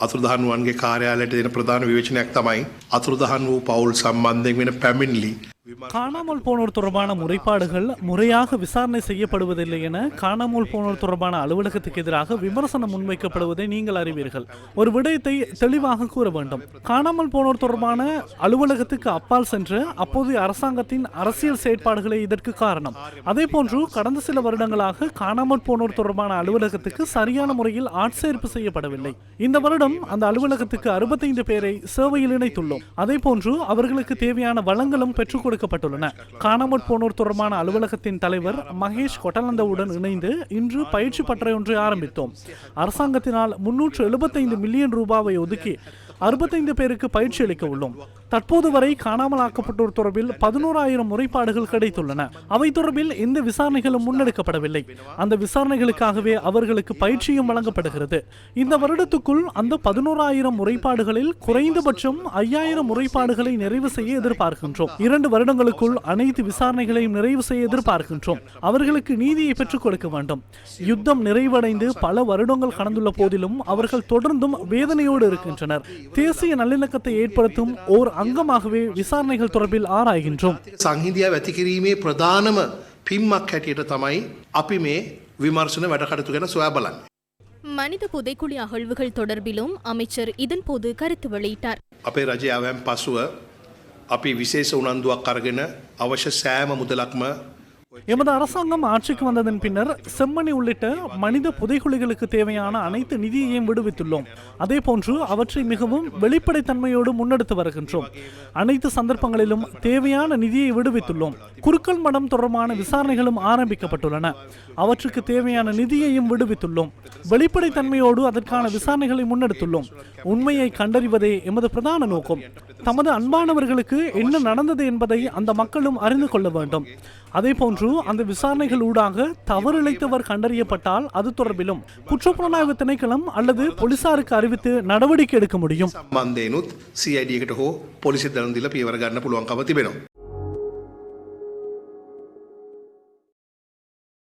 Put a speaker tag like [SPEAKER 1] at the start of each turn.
[SPEAKER 1] අතුරුදහන්වන්ගේ කාර්යාලයට දෙන ප්‍රධාන විවේචනයක් තමයි අතුරුදහන් වූ පවුල් සම්බන්ධයෙන් වෙන පැමිණිලි
[SPEAKER 2] காணாமல் போனோர் தொடர்பான முறைப்பாடுகள் முறையாக விசாரணை செய்யப்படுவதில்லை என காணாமல் போனோர் தொடர்பான அலுவலகத்துக்கு எதிராக விமர்சனம் முன்வைக்கப்படுவதை நீங்கள் அறிவீர்கள். ஒரு விடயத்தை தெளிவாக கூற வேண்டும். காணாமல் போனோர் தொடர்பான அலுவலகத்துக்கு அப்பால் சென்று அப்போதைய அரசாங்கத்தின் அரசியல் செயற்பாடுகளே இதற்கு காரணம். அதே போன்று கடந்த சில வருடங்களாக காணாமல் போனோர் தொடர்பான அலுவலகத்துக்கு சரியான முறையில் ஆட்சேர்ப்பு செய்யப்படவில்லை. இந்த வருடம் அந்த அலுவலகத்துக்கு 65 பேரை சேவையில் இணைத்துள்ளோம். அதே போன்று அவர்களுக்கு தேவையான வளங்களும் பெற்றுக் கொடுக்கப்பட்டுள்ளன. காணாமற் போனோர் தொடர்பான அலுவலகத்தின் தலைவர் மகேஷ் கொட்டலந்தவுடன் இணைந்து இன்று பயிற்சி பட்டறை ஒன்றை ஆரம்பித்தோம். அரசாங்கத்தினால் 375 மில்லியன் ரூபாவை ஒதுக்கி 65 பேருக்கு பயிற்சி அளிக்க உள்ளோம். தற்போது வரை காணாமல் ஆக்கப்பட்டோர் தொடர்பில் 11,000 முறைப்பாடுகள் கிடைத்துள்ளன. அவை தொடர்பில் எந்த விசாரணைகளும் முன்னெடுக்கப்படவில்லை. அந்த விசாரணைகளுக்காகவே அவர்களுக்கு பயிற்சியும் வழங்கப்படுகிறது. இந்த வருடத்துக்குள் அந்த 11,000 முறைப்பாடுகளில் குறைந்தபட்சம் 5,000 முறைப்பாடுகளை நிறைவு செய்ய எதிர்பார்க்கின்றோம். 2 வருடங்களுக்குள் அனைத்து விசாரணைகளையும் நிறைவு செய்ய எதிர்பார்க்கின்றோம். அவர்களுக்கு நீதியை பெற்றுக் கொடுக்க வேண்டும். யுத்தம் நிறைவடைந்து பல வருடங்கள் கடந்துள்ள போதிலும் அவர்கள் தொடர்ந்தும் வேதனையோடு இருக்கின்றனர். தேசிய நல்லிணக்கத்தை ஏற்படுத்தும் ஓர் அங்கமாகவே விசாரணைகள் தொடர்பில் ஆராய்கின்றோம்.
[SPEAKER 1] සංහිඳියාව ඇති කිරීමේ ප්‍රධානම පිම්මක් හැටියට තමයි අපි මේ විමර්ශන වැඩ කටයුතු ගැන සොයා බලන්නේ.
[SPEAKER 3] மனித புதைக்குழி அகழ்வுகள் தொடர்பிலும் அமைச்சர் இதன்போது கருத்து வெளியிட்டார்.
[SPEAKER 1] අපේ රජය ආවයන් පසුව අපි විශේෂ උනන්දුවක් අරගෙන අවශ්‍ය සෑම මුදලක්ම
[SPEAKER 2] எமது அரசாங்கம் ஆட்சிக்கு வந்ததன் பின்னர் செம்மணி உள்ளிட்ட மனித புதைகுழிகளுக்கு தேவையான அனைத்து நிதியையும் விடுவித்துள்ளோம். அதே போன்று அவற்றை மிகவும் வெளிப்படைத்தன்மையோடு முன்னெடுத்து வருகின்றோம். அனைத்து சந்தர்ப்பங்களிலும் தேவையான நிதியை விடுவித்துள்ளோம். குருக்கள் மடம் தொடர்பான விசாரணைகளும் ஆரம்பிக்கப்பட்டுள்ளன. அவற்றுக்கு தேவையான நிதியையும் விடுவித்துள்ளோம். வெளிப்படைத்தன்மையோடு அதற்கான விசாரணைகளை முன்னெடுத்துள்ளோம். உண்மையை கண்டறிவதே எமது பிரதான நோக்கம். தமது அன்பானவர்களுக்கு என்ன நடந்தது என்பதை அந்த மக்களும் அறிந்து கொள்ள வேண்டும். அதே போன்று அந்த விசாரணைகள் ஊடாக தவறிழைத்தவர் கண்டறியப்பட்டால் அது தொடர்பிலும் குற்றப்புலனாய்வு திணைக்களம் அல்லது போலீசாருக்கு அறிவித்து நடவடிக்கை எடுக்க முடியும்.
[SPEAKER 1] සම්බන්ධයෙන්ුත් CID එකට හෝ පොලිසියට දැනුම් දීලා පියවර ගන්න පුළුවන්කම තිබෙනවා.